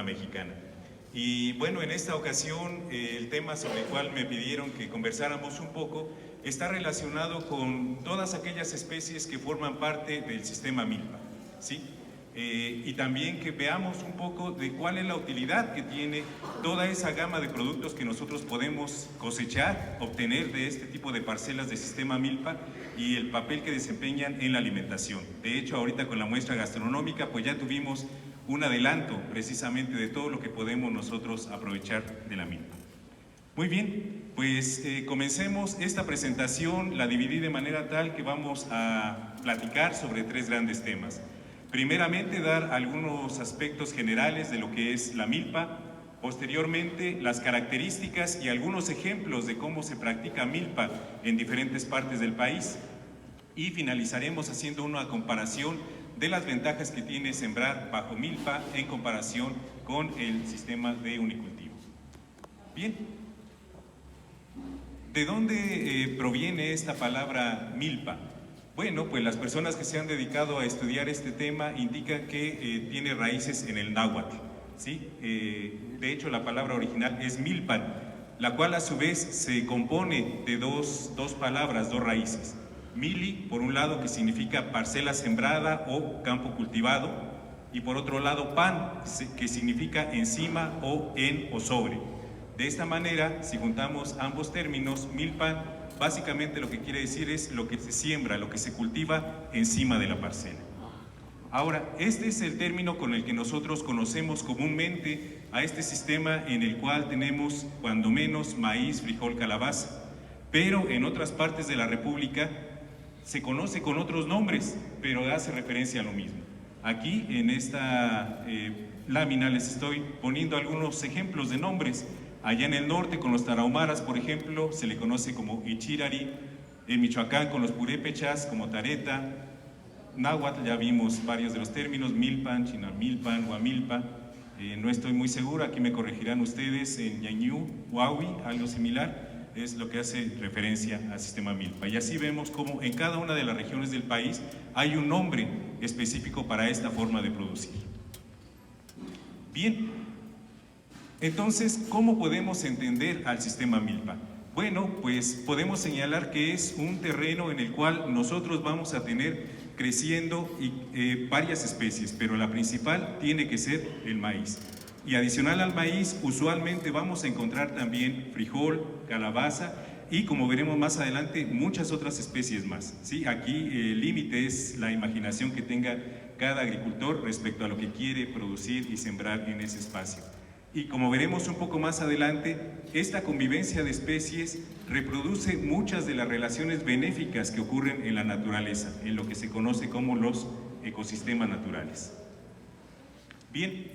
mexicana. Y bueno, en esta ocasión el tema sobre el cual me pidieron que conversáramos un poco está relacionado con todas aquellas especies que forman parte del sistema milpa, ¿sí? Y también que veamos un poco de cuál es la utilidad que tiene toda esa gama de productos que nosotros podemos cosechar, obtener de este tipo de parcelas del sistema milpa y el papel que desempeñan en la alimentación. De hecho, ahorita con la muestra gastronómica pues ya tuvimos un adelanto precisamente de todo lo que podemos nosotros aprovechar de la milpa. Muy bien, pues comencemos esta presentación, la dividí de manera tal que vamos a platicar sobre tres grandes temas. Primeramente, dar algunos aspectos generales de lo que es la milpa, posteriormente las características y algunos ejemplos de cómo se practica milpa en diferentes partes del país y finalizaremos haciendo una comparación de las ventajas que tiene sembrar bajo milpa en comparación con el sistema de unicultivo. Bien, ¿de dónde proviene esta palabra milpa? Bueno, pues las personas que se han dedicado a estudiar este tema indican que tiene raíces en el náhuatl, ¿sí? De hecho, la palabra original es milpan, la cual a su vez se compone de dos palabras, dos raíces. Mili, por un lado, que significa parcela sembrada o campo cultivado, y por otro lado, pan, que significa encima o en o sobre. De esta manera, si juntamos ambos términos, milpan, básicamente lo que quiere decir es lo que se siembra, lo que se cultiva encima de la parcela. Ahora, este es el término con el que nosotros conocemos comúnmente a este sistema en el cual tenemos, cuando menos, maíz, frijol, calabaza, pero en otras partes de la República se conoce con otros nombres, pero hace referencia a lo mismo. Aquí, en esta lámina, les estoy poniendo algunos ejemplos de nombres. Allá en el norte, con los tarahumaras, por ejemplo, se le conoce como ichirari. En Michoacán, con los purépechas, como tareta. Náhuatl, ya vimos varios de los términos, milpan, chinamilpan, huamilpa. No estoy muy seguro, aquí me corregirán ustedes. En ñañú, huahui, algo similar, es lo que hace referencia al sistema milpa. Y así vemos cómo en cada una de las regiones del país hay un nombre específico para esta forma de producir. Bien. Entonces, ¿cómo podemos entender al sistema milpa? Bueno, pues podemos señalar que es un terreno en el cual nosotros vamos a tener creciendo varias especies, pero la principal tiene que ser el maíz. Y adicional al maíz, usualmente vamos a encontrar también frijol, calabaza y, como veremos más adelante, muchas otras especies más, ¿sí? Aquí el límite es la imaginación que tenga cada agricultor respecto a lo que quiere producir y sembrar en ese espacio. Y como veremos un poco más adelante, esta convivencia de especies reproduce muchas de las relaciones benéficas que ocurren en la naturaleza, en lo que se conoce como los ecosistemas naturales. Bien,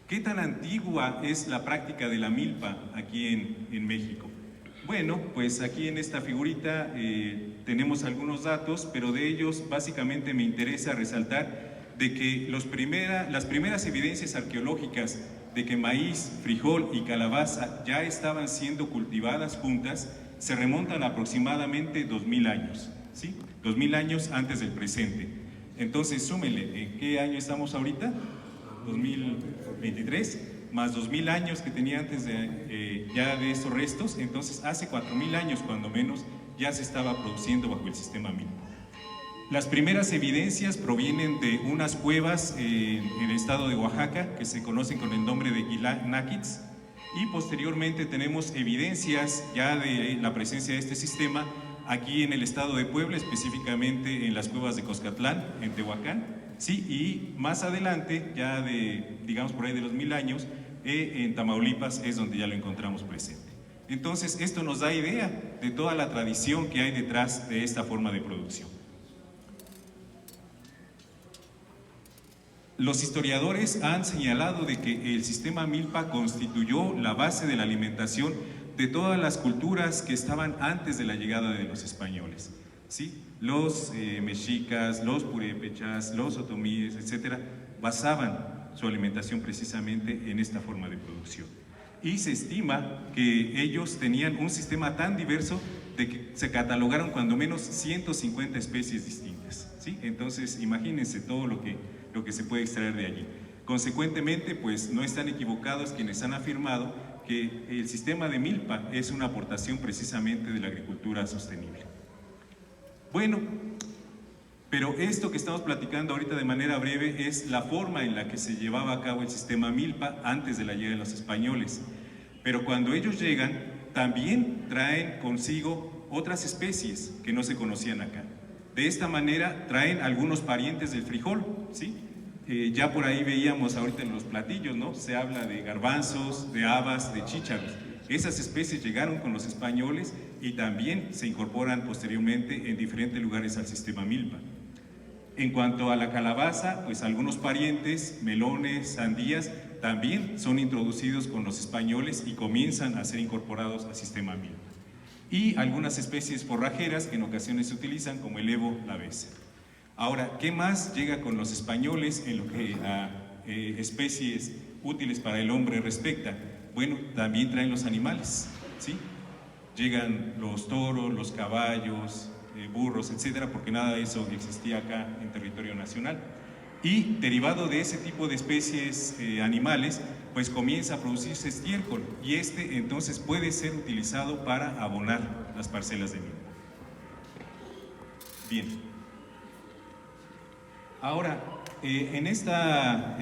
¿qué tan antigua es la práctica de la milpa aquí en México? Bueno, pues aquí en esta figurita tenemos algunos datos, pero de ellos básicamente me interesa resaltar de que las primeras evidencias arqueológicas de que maíz, frijol y calabaza ya estaban siendo cultivadas juntas se remontan a aproximadamente 2000 años, ¿sí? 2000 años antes del presente. Entonces, súmenle, ¿en qué año estamos ahorita? 2023, más 2000 años que tenía antes ya de esos restos, entonces hace 4000 años cuando menos ya se estaba produciendo bajo el sistema milpa. Las primeras evidencias provienen de unas cuevas en el estado de Oaxaca que se conocen con el nombre de Guilanáquitz, y posteriormente tenemos evidencias ya de la presencia de este sistema aquí en el estado de Puebla, específicamente en las cuevas de Coscatlán, en Tehuacán, sí, y más adelante, ya digamos por ahí de los 1000 años, en Tamaulipas es donde ya lo encontramos presente. Entonces, esto nos da idea de toda la tradición que hay detrás de esta forma de producción. Los historiadores han señalado de que el sistema milpa constituyó la base de la alimentación de todas las culturas que estaban antes de la llegada de los españoles, ¿sí? Los mexicas, los purépechas, los otomíes, etcétera, basaban su alimentación precisamente en esta forma de producción. Y se estima que ellos tenían un sistema tan diverso de que se catalogaron cuando menos 150 especies distintas, ¿sí? Entonces, imagínense todo lo que se puede extraer de allí. Consecuentemente, pues no están equivocados quienes han afirmado que el sistema de milpa es una aportación precisamente de la agricultura sostenible. Bueno, pero esto que estamos platicando ahorita de manera breve es la forma en la que se llevaba a cabo el sistema milpa antes de la llegada de los españoles. Pero cuando ellos llegan, también traen consigo otras especies que no se conocían acá. De esta manera traen algunos parientes del frijol, ¿sí? Ya por ahí veíamos ahorita en los platillos, ¿no? Se habla de garbanzos, de habas, de chícharos. Esas especies llegaron con los españoles y también se incorporan posteriormente en diferentes lugares al sistema milpa. En cuanto a la calabaza, pues algunos parientes, melones, sandías, también son introducidos con los españoles y comienzan a ser incorporados al sistema milpa. Y algunas especies forrajeras que en ocasiones se utilizan, como el evo, la besa. Ahora, ¿qué más llega con los españoles en lo que a especies útiles para el hombre respecta? Bueno, también traen los animales, ¿sí? Llegan los toros, los caballos, burros, etcétera, porque nada de eso existía acá en territorio nacional. Y derivado de ese tipo de especies animales, pues comienza a producirse estiércol, y este entonces puede ser utilizado para abonar las parcelas de milpa. Bien. Ahora, en esta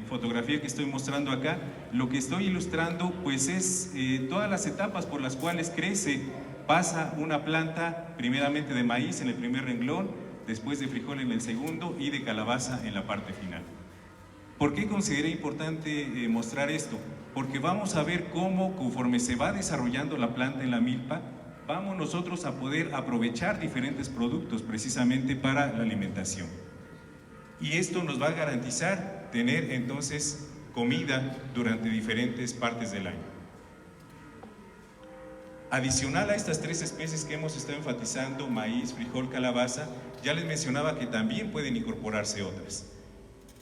fotografía que estoy mostrando acá, lo que estoy ilustrando pues es todas las etapas por las cuales crece, pasa una planta primeramente de maíz en el primer renglón, después de frijol en el segundo y de calabaza en la parte final. ¿Por qué consideré importante mostrar esto? Porque vamos a ver cómo, conforme se va desarrollando la planta en la milpa, vamos nosotros a poder aprovechar diferentes productos precisamente para la alimentación. Y esto nos va a garantizar tener entonces comida durante diferentes partes del año. Adicional a estas tres especies que hemos estado enfatizando, maíz, frijol, calabaza, ya les mencionaba que también pueden incorporarse otras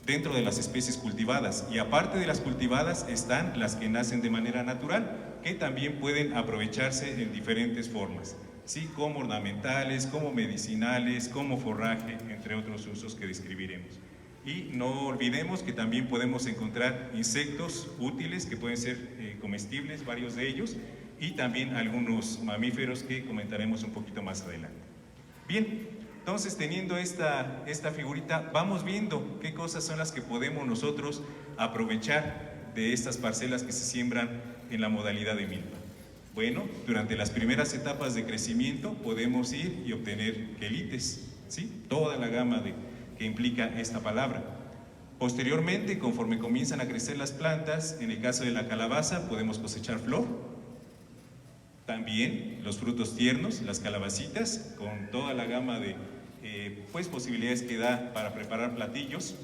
dentro de las especies cultivadas, y aparte de las cultivadas están las que nacen de manera natural, que también pueden aprovecharse en diferentes formas, ¿sí? Como ornamentales, como medicinales, como forraje, entre otros usos que describiremos. Y no olvidemos que también podemos encontrar insectos útiles que pueden ser comestibles, varios de ellos, y también algunos mamíferos que comentaremos un poquito más adelante. Bien, entonces teniendo esta figurita, vamos viendo qué cosas son las que podemos nosotros aprovechar de estas parcelas que se siembran en la modalidad de milpa. Bueno, durante las primeras etapas de crecimiento podemos ir y obtener quelites, ¿sí? Toda la gama que implica esta palabra. Posteriormente, conforme comienzan a crecer las plantas, en el caso de la calabaza podemos cosechar flor. También los frutos tiernos, las calabacitas, con toda la gama de posibilidades que da para preparar platillos.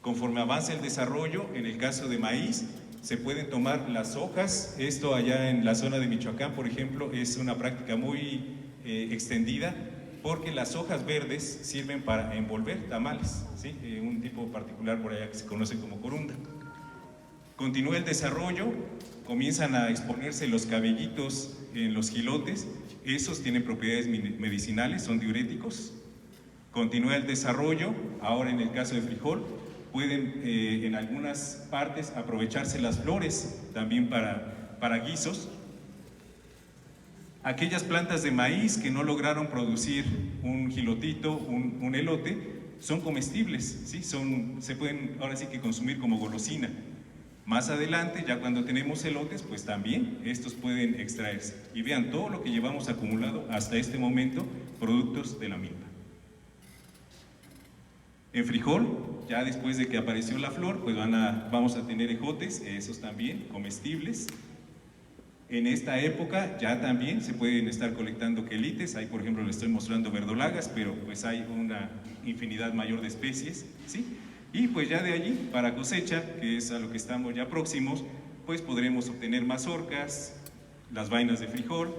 Conforme avanza el desarrollo, en el caso de maíz, se pueden tomar las hojas. Esto allá en la zona de Michoacán, por ejemplo, es una práctica muy extendida, porque las hojas verdes sirven para envolver tamales, ¿sí? Un tipo particular por allá que se conoce como corunda. Continúa el desarrollo, comienzan a exponerse los cabellitos en los jilotes, esos tienen propiedades medicinales, son diuréticos. Continúa el desarrollo, ahora en el caso de frijol, pueden en algunas partes aprovecharse las flores también para guisos. Aquellas plantas de maíz que no lograron producir un jilotito, un elote, son comestibles, ¿sí? Se pueden ahora sí que consumir como golosina. Más adelante, ya cuando tenemos elotes, pues también estos pueden extraerse. Y vean todo lo que llevamos acumulado hasta este momento, productos de la milpa. En frijol, ya después de que apareció la flor, pues vamos a tener ejotes, esos también comestibles. En esta época ya también se pueden estar colectando quelites. Ahí por ejemplo les estoy mostrando verdolagas, pero pues hay una infinidad mayor de especies, ¿sí? Y pues ya de allí, para cosecha, que es a lo que estamos ya próximos, pues podremos obtener mazorcas, las vainas de frijol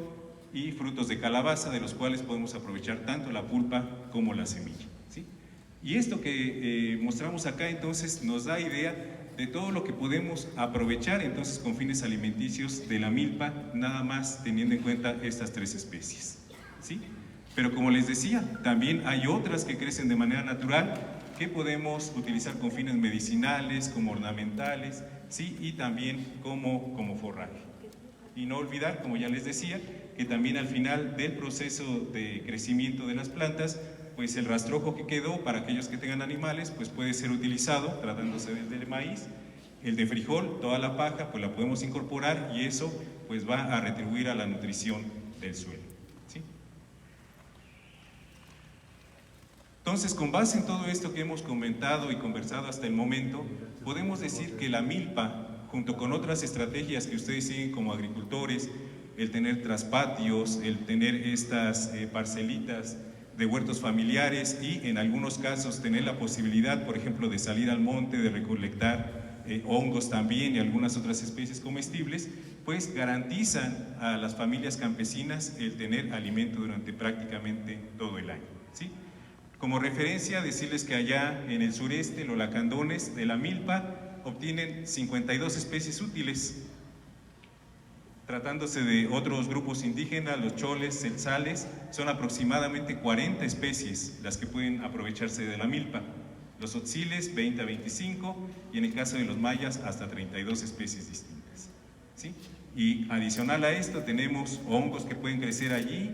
y frutos de calabaza, de los cuales podemos aprovechar tanto la pulpa como la semilla, ¿sí? Y esto que mostramos acá entonces nos da idea de todo lo que podemos aprovechar entonces con fines alimenticios de la milpa, nada más teniendo en cuenta estas tres especies, ¿sí? Pero como les decía, también hay otras que crecen de manera natural, que podemos utilizar con fines medicinales, como ornamentales, ¿sí? Y también como forraje. Y no olvidar, como ya les decía, que también al final del proceso de crecimiento de las plantas, pues el rastrojo que quedó para aquellos que tengan animales, pues puede ser utilizado, tratándose del maíz. El de frijol, toda la paja, pues la podemos incorporar y eso pues va a retribuir a la nutrición del suelo, ¿sí? Entonces, con base en todo esto que hemos comentado y conversado hasta el momento, podemos decir que la milpa, junto con otras estrategias que ustedes siguen como agricultores, el tener traspatios, el tener estas parcelitas de huertos familiares y en algunos casos tener la posibilidad, por ejemplo, de salir al monte, de recolectar hongos también y algunas otras especies comestibles, pues garantizan a las familias campesinas el tener alimento durante prácticamente todo el año, ¿sí? Como referencia, decirles que allá en el sureste, los lacandones de la milpa obtienen 52 especies útiles. Tratándose de otros grupos indígenas, los choles, celzales, son aproximadamente 40 especies las que pueden aprovecharse de la milpa. Los tzotziles, 20 a 25, y en el caso de los mayas, hasta 32 especies distintas, ¿sí? Y adicional a esto, tenemos hongos que pueden crecer allí,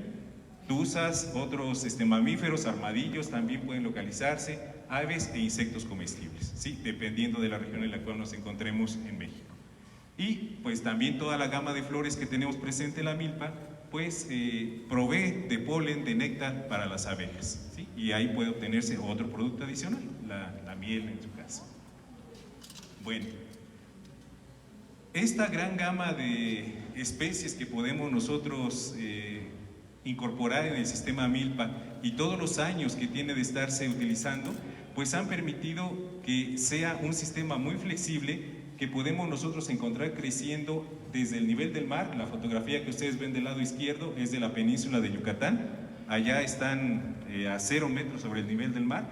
tuzas, otros mamíferos, armadillos también pueden localizarse, aves e insectos comestibles, ¿sí? Dependiendo de la región en la cual nos encontremos en México. Y pues también toda la gama de flores que tenemos presente en la milpa, pues provee de polen, de néctar para las abejas, ¿sí? Y ahí puede obtenerse otro producto adicional, la miel en su caso. Bueno, esta gran gama de especies que podemos nosotros incorporar en el sistema milpa y todos los años que tiene de estarse utilizando, pues han permitido que sea un sistema muy flexible que podemos nosotros encontrar creciendo desde el nivel del mar. La fotografía que ustedes ven del lado izquierdo es de la península de Yucatán. Allá están a 0 metros sobre el nivel del mar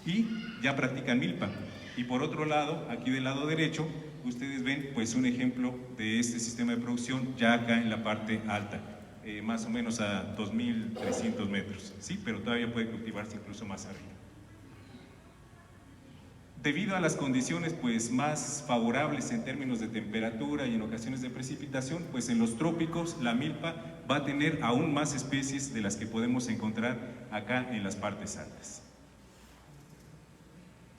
y ya practican milpa. Y por otro lado, aquí del lado derecho, ustedes ven pues un ejemplo de este sistema de producción ya acá en la parte alta, más o menos a 2.300 metros, ¿sí? Pero todavía puede cultivarse incluso más arriba. Debido a las condiciones pues más favorables en términos de temperatura y en ocasiones de precipitación, pues en los trópicos la milpa va a tener aún más especies de las que podemos encontrar acá en las partes altas.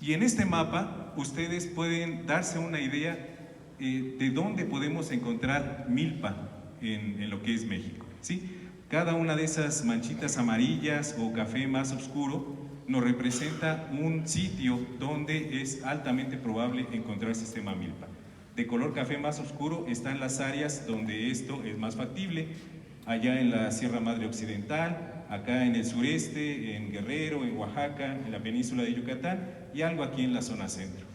Y en este mapa ustedes pueden darse una idea de dónde podemos encontrar milpa en lo que es México, ¿sí? Cada una de esas manchitas amarillas o café más oscuro nos representa un sitio donde es altamente probable encontrar sistema milpa. De color café más oscuro están las áreas donde esto es más factible, allá en la Sierra Madre Occidental, acá en el sureste, en Guerrero, en Oaxaca, en la península de Yucatán y algo aquí en la zona centro.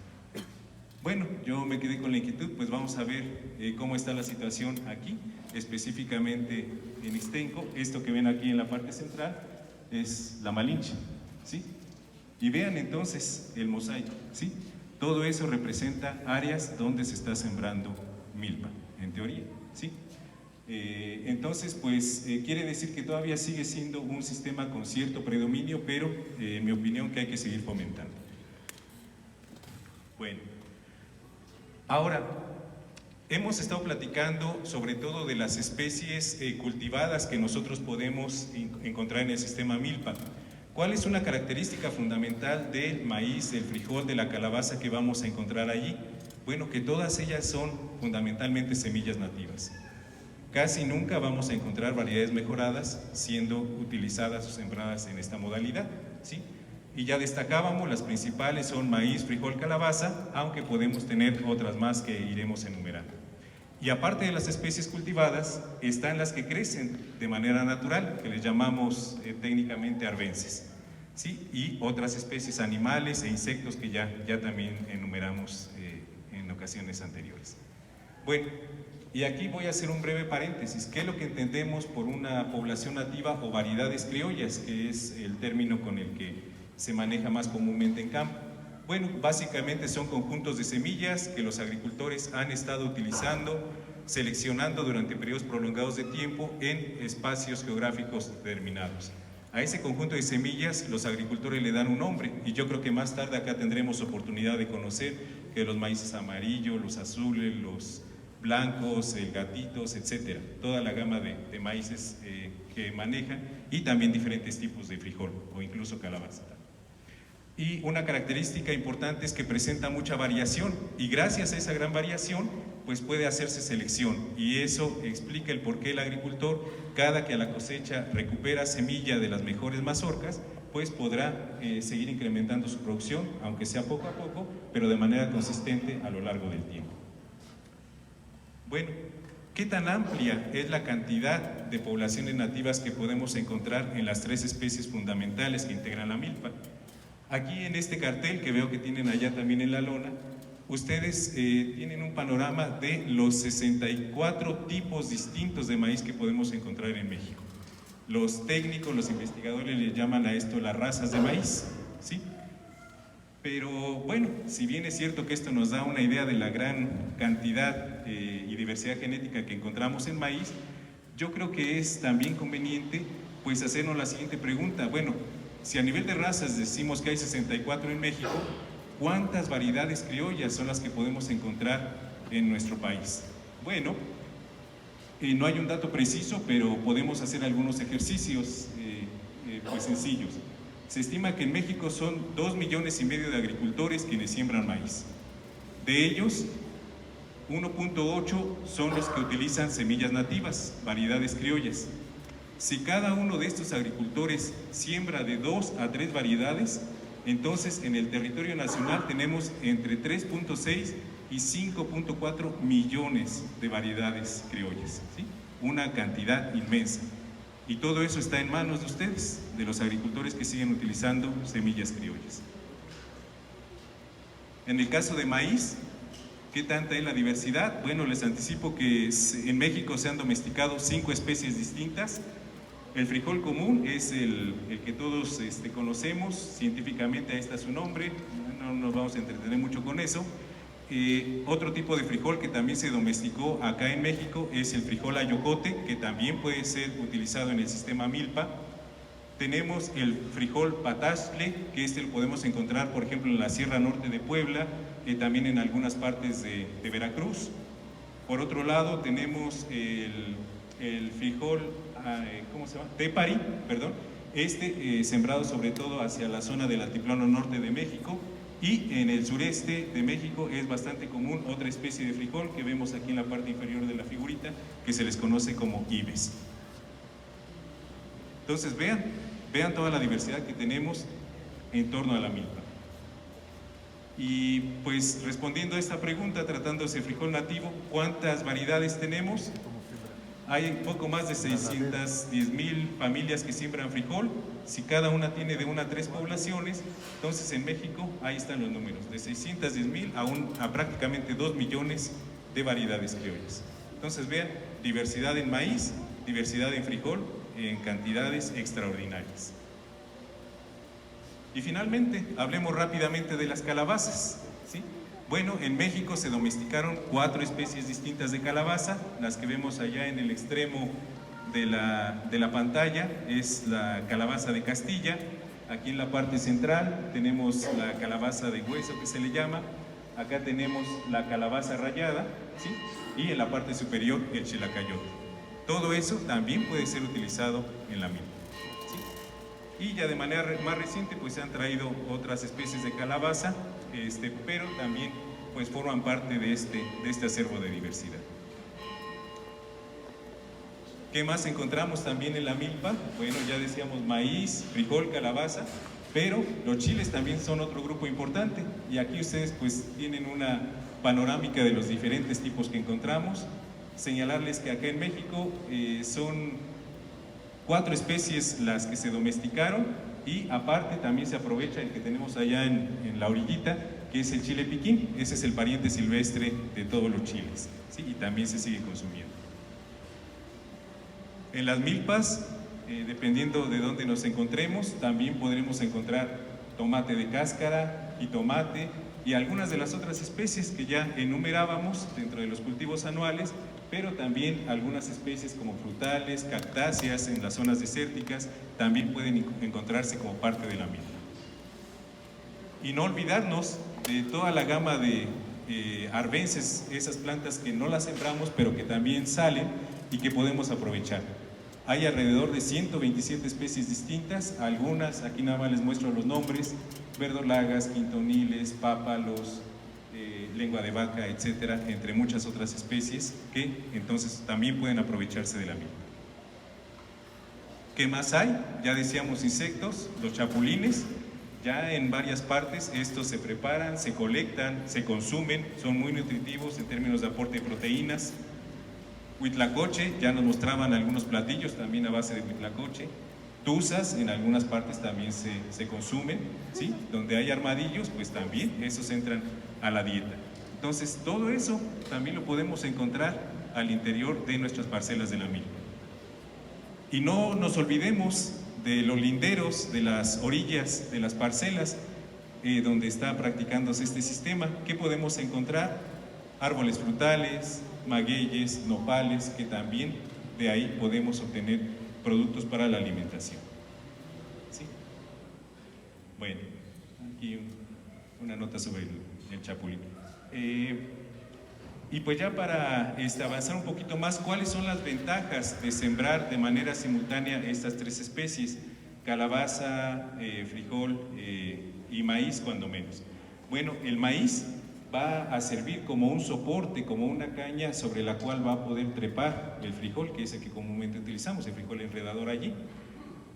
Bueno, yo me quedé con la inquietud, pues vamos a ver cómo está la situación aquí, específicamente en Ixtenco. Esto que ven aquí en la parte central es la Malinche, ¿sí? Y vean entonces el mosaico, ¿sí? Todo eso representa áreas donde se está sembrando milpa, en teoría, ¿sí? Entonces, pues quiere decir que todavía sigue siendo un sistema con cierto predominio, pero en mi opinión que hay que seguir fomentando. Bueno, ahora hemos estado platicando sobre todo de las especies cultivadas que nosotros podemos encontrar en el sistema milpa. ¿Cuál es una característica fundamental del maíz, del frijol, de la calabaza que vamos a encontrar allí? Bueno, que todas ellas son fundamentalmente semillas nativas. Casi nunca vamos a encontrar variedades mejoradas siendo utilizadas o sembradas en esta modalidad, ¿sí? Y ya destacábamos, las principales son maíz, frijol, calabaza, aunque podemos tener otras más que iremos enumerando. Y aparte de las especies cultivadas, están las que crecen de manera natural, que les llamamos técnicamente arbences, ¿sí? Y otras especies animales e insectos que ya también enumeramos en ocasiones anteriores. Bueno, y aquí voy a hacer un breve paréntesis. ¿Qué es lo que entendemos por una población nativa o variedades criollas, que es el término con el que se maneja más comúnmente en campo? Bueno, básicamente son conjuntos de semillas que los agricultores han estado utilizando, seleccionando durante periodos prolongados de tiempo en espacios geográficos determinados. A ese conjunto de semillas los agricultores le dan un nombre, y yo creo que más tarde acá tendremos oportunidad de conocer que los maíces amarillos, los azules, los blancos, el gatitos, etcétera, toda la gama de maíces que manejan, y también diferentes tipos de frijol o incluso calabaza. Y una característica importante es que presenta mucha variación, y gracias a esa gran variación pues puede hacerse selección, y eso explica el por qué el agricultor, cada que a la cosecha recupera semilla de las mejores mazorcas, pues podrá seguir incrementando su producción, aunque sea poco a poco, pero de manera consistente a lo largo del tiempo. Bueno, ¿qué tan amplia es la cantidad de poblaciones nativas que podemos encontrar en las 3 especies fundamentales que integran la milpa? Aquí en este cartel, que veo que tienen allá también en la lona, ustedes tienen un panorama de los 64 tipos distintos de maíz que podemos encontrar en México. Los técnicos, los investigadores les llaman a esto las razas de maíz, ¿sí? Pero bueno, si bien es cierto que esto nos da una idea de la gran cantidad y diversidad genética que encontramos en maíz, yo creo que es también conveniente pues hacernos la siguiente pregunta. Bueno, si a nivel de razas decimos que hay 64 en México, ¿cuántas variedades criollas son las que podemos encontrar en nuestro país? Bueno, no hay un dato preciso, pero podemos hacer algunos ejercicios pues sencillos. Se estima que en México son 2,5 millones de agricultores quienes siembran maíz. De ellos, 1,8 son los que utilizan semillas nativas, variedades criollas. Si cada uno de estos agricultores siembra de 2 a 3 variedades, entonces en el territorio nacional tenemos entre 3,6 y 5,4 millones de variedades criollas, ¿sí? Una cantidad inmensa. Y todo eso está en manos de ustedes, de los agricultores que siguen utilizando semillas criollas. En el caso de maíz, ¿qué tanta es la diversidad? Bueno, les anticipo que en México se han domesticado 5 especies distintas. El frijol común es el que todos conocemos, científicamente ahí está su nombre, no nos vamos a entretener mucho con eso. Otro tipo de frijol que también se domesticó acá en México es el frijol ayocote, que también puede ser utilizado en el sistema milpa. Tenemos el frijol patazle, que lo podemos encontrar por ejemplo en la Sierra Norte de Puebla, también en algunas partes de Veracruz. Por otro lado tenemos el frijol, ¿cómo se llama? Tepari, perdón, sembrado sobre todo hacia la zona del altiplano norte de México, y en el sureste de México es bastante común otra especie de frijol que vemos aquí en la parte inferior de la figurita, que se les conoce como ibes. Entonces vean toda la diversidad que tenemos en torno a la milpa. Y pues respondiendo a esta pregunta, tratándose de frijol nativo, ¿cuántas variedades tenemos? Hay poco más de 610,000 familias que siembran frijol. Si cada una tiene de 1 a 3 poblaciones, entonces en México, ahí están los números, de 610,000 a prácticamente 2 millones de variedades criollas. Entonces vean, diversidad en maíz, diversidad en frijol, en cantidades extraordinarias. Y finalmente, hablemos rápidamente de las calabazas, ¿sí? Bueno, en México se domesticaron 4 especies distintas de calabaza. Las que vemos allá en el extremo de la pantalla es la calabaza de Castilla. Aquí en la parte central tenemos la calabaza de hueso, que se le llama. Acá tenemos la calabaza rallada, ¿sí? Y en la parte superior el chilacayote. Todo eso también puede ser utilizado en la milpa, ¿sí? Y ya de manera más reciente pues se han traído otras especies de calabaza, pero también pues forman parte de este acervo de diversidad. ¿Qué más encontramos también en la milpa? Bueno, ya decíamos maíz, frijol, calabaza, pero los chiles también son otro grupo importante, y aquí ustedes pues tienen una panorámica de los diferentes tipos que encontramos. Señalarles que acá en México son 4 especies las que se domesticaron, y aparte también se aprovecha el que tenemos allá en la orillita, que es el chile piquín. Ese es el pariente silvestre de todos los chiles, ¿sí? Y también se sigue consumiendo. En las milpas, dependiendo de dónde nos encontremos, también podremos encontrar tomate de cáscara, jitomate, y algunas de las otras especies que ya enumerábamos dentro de los cultivos anuales, pero también algunas especies como frutales, cactáceas en las zonas desérticas también pueden encontrarse como parte de la milpa. Y no olvidarnos de toda la gama de arbences, esas plantas que no las sembramos pero que también salen y que podemos aprovechar. Hay alrededor de 127 especies distintas, algunas, aquí nada más les muestro los nombres: verdolagas, quintoniles, pápalos, lengua de vaca, etcétera, entre muchas otras especies que entonces también pueden aprovecharse de la milpa. ¿Qué más hay? Ya decíamos insectos, los chapulines. Ya en varias partes estos se preparan, se colectan, se consumen, son muy nutritivos en términos de aporte de proteínas. Huitlacoche, ya nos mostraban algunos platillos también a base de huitlacoche. Tuzas en algunas partes también se consumen, ¿sí? Donde hay armadillos, pues también esos entran a la dieta. Entonces todo eso también lo podemos encontrar al interior de nuestras parcelas de la milpa. Y no nos olvidemos de los linderos, de las orillas de las parcelas donde está practicándose este sistema. ¿Qué podemos encontrar? Árboles frutales, magueyes, nopales, que también de ahí podemos obtener productos para la alimentación. ¿Sí? Bueno, aquí una nota sobre el chapulín. Y pues ya para avanzar un poquito más, ¿cuáles son las ventajas de sembrar de manera simultánea estas tres especies? Calabaza, frijol y maíz, cuando menos. Bueno, el maíz va a servir como un soporte, como una caña sobre la cual va a poder trepar el frijol, que es el que comúnmente utilizamos, el frijol enredador allí.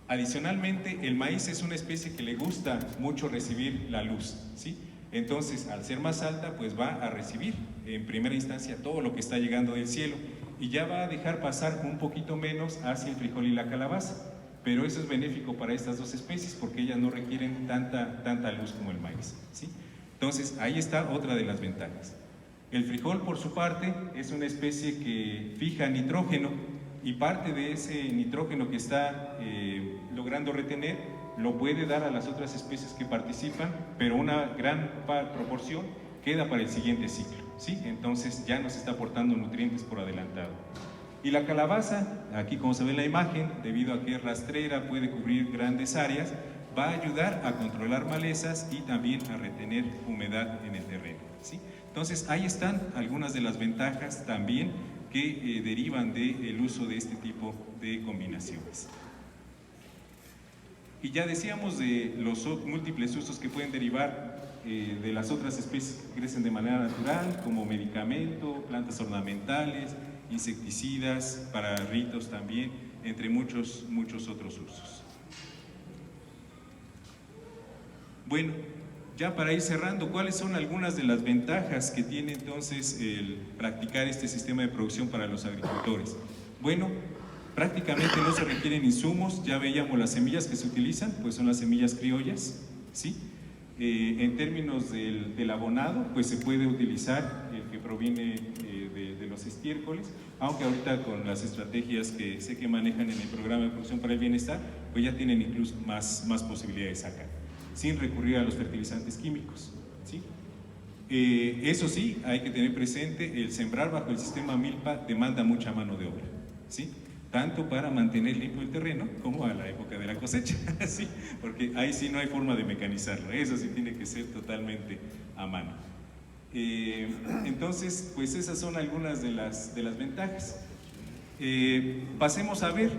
Adicionalmente, el maíz es una especie que le gusta mucho recibir la luz, ¿sí? Entonces, al ser más alta, pues va a recibir en primera instancia todo lo que está llegando del cielo y ya va a dejar pasar un poquito menos hacia el frijol y la calabaza. Pero eso es benéfico para estas dos especies porque ellas no requieren tanta luz como el maíz, ¿sí? Entonces, ahí está otra de las ventajas. El frijol, por su parte, es una especie que fija nitrógeno y parte de ese nitrógeno que está logrando retener lo puede dar a las otras especies que participan, pero una gran proporción queda para el siguiente ciclo, ¿sí? Entonces ya nos está aportando nutrientes por adelantado. Y la calabaza, aquí como se ve en la imagen, debido a que es rastrera, puede cubrir grandes áreas, va a ayudar a controlar malezas y también a retener humedad en el terreno, ¿sí? Entonces ahí están algunas de las ventajas también que derivan del uso de este tipo de combinaciones. Y ya decíamos de los múltiples usos que pueden derivar de las otras especies que crecen de manera natural, como medicamento, plantas ornamentales, insecticidas, para ritos también, entre muchos otros usos. Bueno, ya para ir cerrando, ¿cuáles son algunas de las ventajas que tiene entonces el practicar este sistema de producción para los agricultores? Bueno, prácticamente no se requieren insumos, ya veíamos las semillas que se utilizan, pues son las semillas criollas, ¿sí? En términos del abonado, pues se puede utilizar el que proviene de los estiércoles, aunque ahorita con las estrategias que sé que manejan en el programa de producción para el bienestar, pues ya tienen incluso más posibilidades acá, sin recurrir a los fertilizantes químicos, ¿sí? Eso sí, hay que tener presente, el sembrar bajo el sistema milpa demanda mucha mano de obra, ¿sí? Tanto para mantener limpio el terreno como a la época de la cosecha, ¿sí? Porque ahí sí no hay forma de mecanizarlo, eso sí tiene que ser totalmente a mano. Entonces, pues esas son algunas de las ventajas. Pasemos a ver,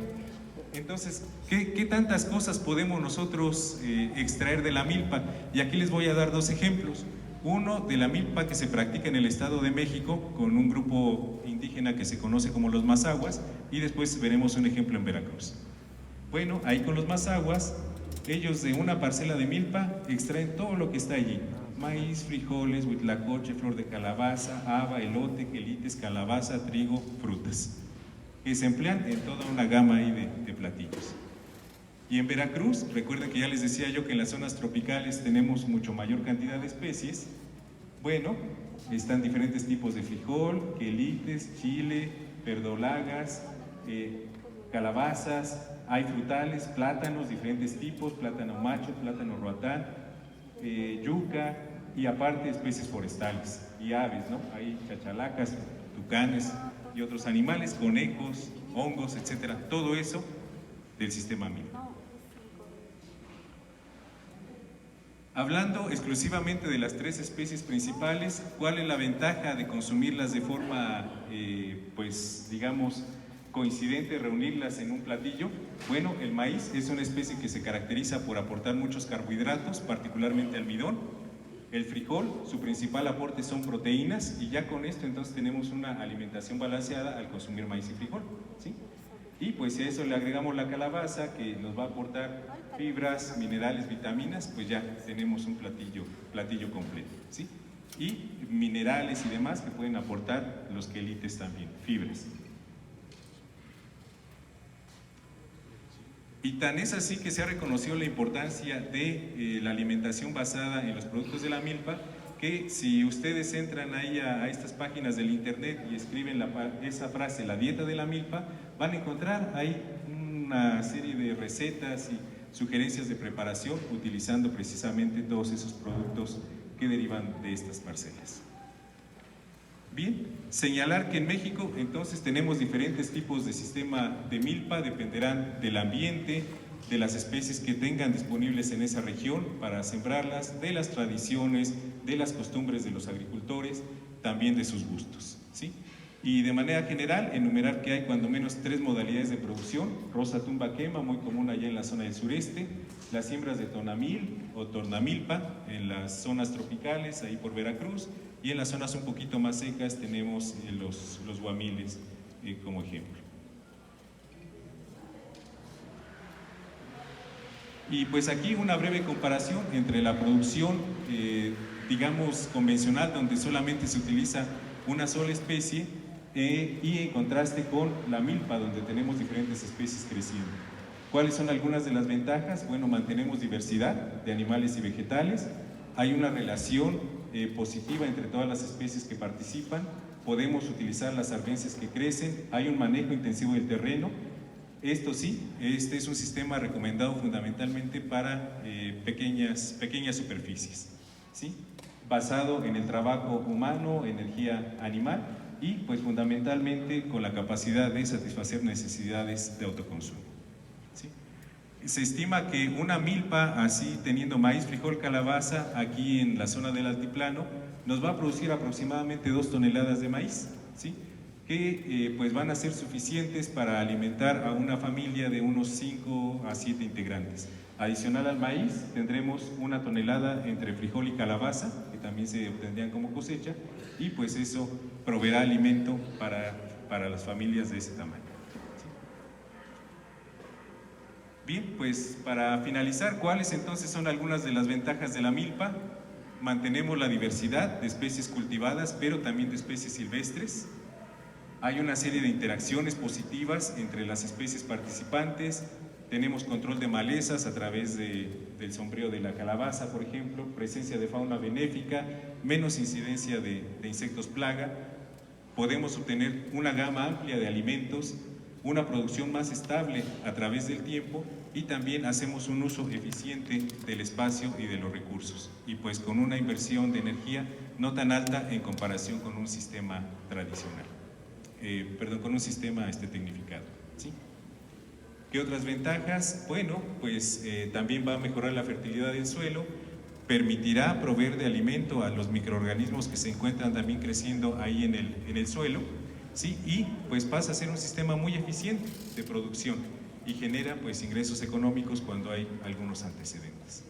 entonces, ¿qué tantas cosas podemos nosotros extraer de la milpa? Y aquí les voy a dar dos ejemplos. Uno de la milpa que se practica en el Estado de México con un grupo indígena que se conoce como los Mazahuas, y después veremos un ejemplo en Veracruz. Bueno, ahí con los Mazahuas, ellos de una parcela de milpa extraen todo lo que está allí: maíz, frijoles, huitlacoche, flor de calabaza, haba, elote, quelites, calabaza, trigo, frutas, que se emplean en toda una gama ahí de platillos. Y en Veracruz, recuerden que ya les decía yo que en las zonas tropicales tenemos mucho mayor cantidad de especies. Bueno, están diferentes tipos de frijol, quelites, chile, verdolagas, calabazas, hay frutales, plátanos, diferentes tipos, plátano macho, plátano roatán, yuca, y aparte especies forestales y aves, ¿no? Hay chachalacas, tucanes y otros animales, conejos, hongos, etcétera, todo eso del sistema milpa. Hablando exclusivamente de las 3 especies principales, ¿cuál es la ventaja de consumirlas de forma, pues digamos, coincidente, reunirlas en un platillo? Bueno, el maíz es una especie que se caracteriza por aportar muchos carbohidratos, particularmente almidón. El frijol, su principal aporte son proteínas, y ya con esto entonces tenemos una alimentación balanceada al consumir maíz y frijol, ¿sí? Y pues si a eso le agregamos la calabaza, que nos va a aportar fibras, minerales, vitaminas, pues ya tenemos un platillo completo, ¿sí? Y minerales y demás que pueden aportar los quelites también, fibras. Y tan es así que se ha reconocido la importancia de la alimentación basada en los productos de la milpa, que si ustedes entran ahí a estas páginas del internet y escriben esa frase, la dieta de la milpa, van a encontrar ahí una serie de recetas y sugerencias de preparación utilizando precisamente todos esos productos que derivan de estas parcelas. Bien, señalar que en México entonces tenemos diferentes tipos de sistema de milpa, dependerán del ambiente, de las especies que tengan disponibles en esa región para sembrarlas, de las tradiciones, de las costumbres de los agricultores, también de sus gustos, ¿sí? Y de manera general, enumerar que hay cuando menos 3 modalidades de producción: rosa tumba quema, muy común allá en la zona del sureste; las siembras de tonamil o tornamilpa en las zonas tropicales, ahí por Veracruz, y en las zonas un poquito más secas tenemos los guamiles como ejemplo. Y pues aquí una breve comparación entre la producción, digamos, convencional, donde solamente se utiliza una sola especie, y en contraste con la milpa, donde tenemos diferentes especies creciendo. ¿Cuáles son algunas de las ventajas? Bueno, mantenemos diversidad de animales y vegetales, hay una relación positiva entre todas las especies que participan, podemos utilizar las arbences que crecen, hay un manejo intensivo del terreno. Esto sí, este es un sistema recomendado fundamentalmente para pequeñas superficies, ¿sí? Basado en el trabajo humano, energía animal, y pues fundamentalmente con la capacidad de satisfacer necesidades de autoconsumo, ¿sí? Se estima que una milpa, así teniendo maíz, frijol, calabaza, aquí en la zona del altiplano, nos va a producir aproximadamente 2 toneladas de maíz, ¿sí? Que pues van a ser suficientes para alimentar a una familia de unos 5 a 7 integrantes. Adicional al maíz, tendremos 1 tonelada entre frijol y calabaza, que también se obtendrían como cosecha, y pues eso proveerá alimento para las familias de ese tamaño. Bien, pues para finalizar, ¿cuáles entonces son algunas de las ventajas de la milpa? Mantenemos la diversidad de especies cultivadas, pero también de especies silvestres. Hay una serie de interacciones positivas entre las especies participantes, tenemos control de malezas a través del sombreo de la calabaza, por ejemplo, presencia de fauna benéfica, menos incidencia de insectos plaga, podemos obtener una gama amplia de alimentos, una producción más estable a través del tiempo, y también hacemos un uso eficiente del espacio y de los recursos, y pues con una inversión de energía no tan alta en comparación con un sistema tradicional. Con un sistema tecnificado, ¿sí? ¿Qué otras ventajas? Bueno, pues también va a mejorar la fertilidad del suelo, permitirá proveer de alimento a los microorganismos que se encuentran también creciendo ahí en el suelo, ¿sí? Y pues pasa a ser un sistema muy eficiente de producción y genera pues ingresos económicos cuando hay algunos antecedentes.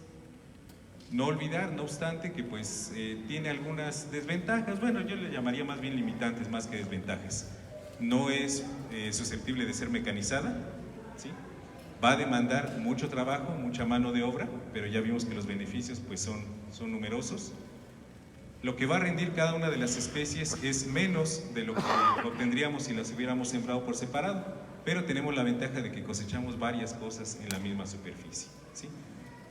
No olvidar, no obstante, que pues tiene algunas desventajas, bueno, yo le llamaría más bien limitantes más que desventajas. No es susceptible de ser mecanizada, ¿sí? Va a demandar mucho trabajo, mucha mano de obra, pero ya vimos que los beneficios pues son numerosos. Lo que va a rendir cada una de las especies es menos de lo que obtendríamos si las hubiéramos sembrado por separado, pero tenemos la ventaja de que cosechamos varias cosas en la misma superficie, ¿sí?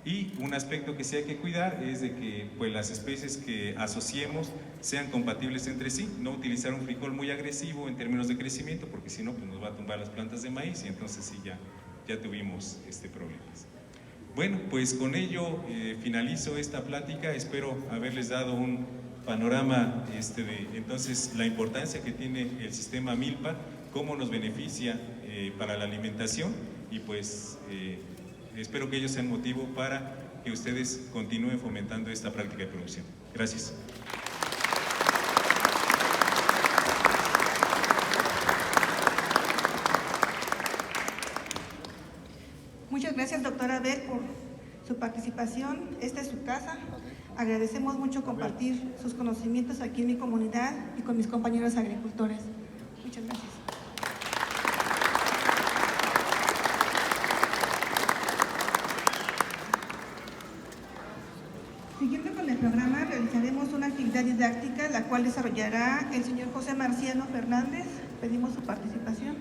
Y un aspecto que sí hay que cuidar es de que pues, las especies que asociemos sean compatibles entre sí, no utilizar un frijol muy agresivo en términos de crecimiento, porque si no pues nos va a tumbar las plantas de maíz y entonces sí ya tuvimos problemas. Bueno, pues con ello finalizo esta plática. Espero haberles dado un panorama de entonces la importancia que tiene el sistema Milpa, cómo nos beneficia para la alimentación, y pues espero que ello sea motivo para que ustedes continúen fomentando esta práctica de producción. Gracias. Muchas gracias, doctora Abel, por su participación. Esta es su casa. Agradecemos mucho compartir sus conocimientos aquí en mi comunidad y con mis compañeros agricultores. Muchas gracias. Siguiendo con el programa, realizaremos una actividad didáctica, la cual desarrollará el señor José Marciano Fernández. Pedimos su participación.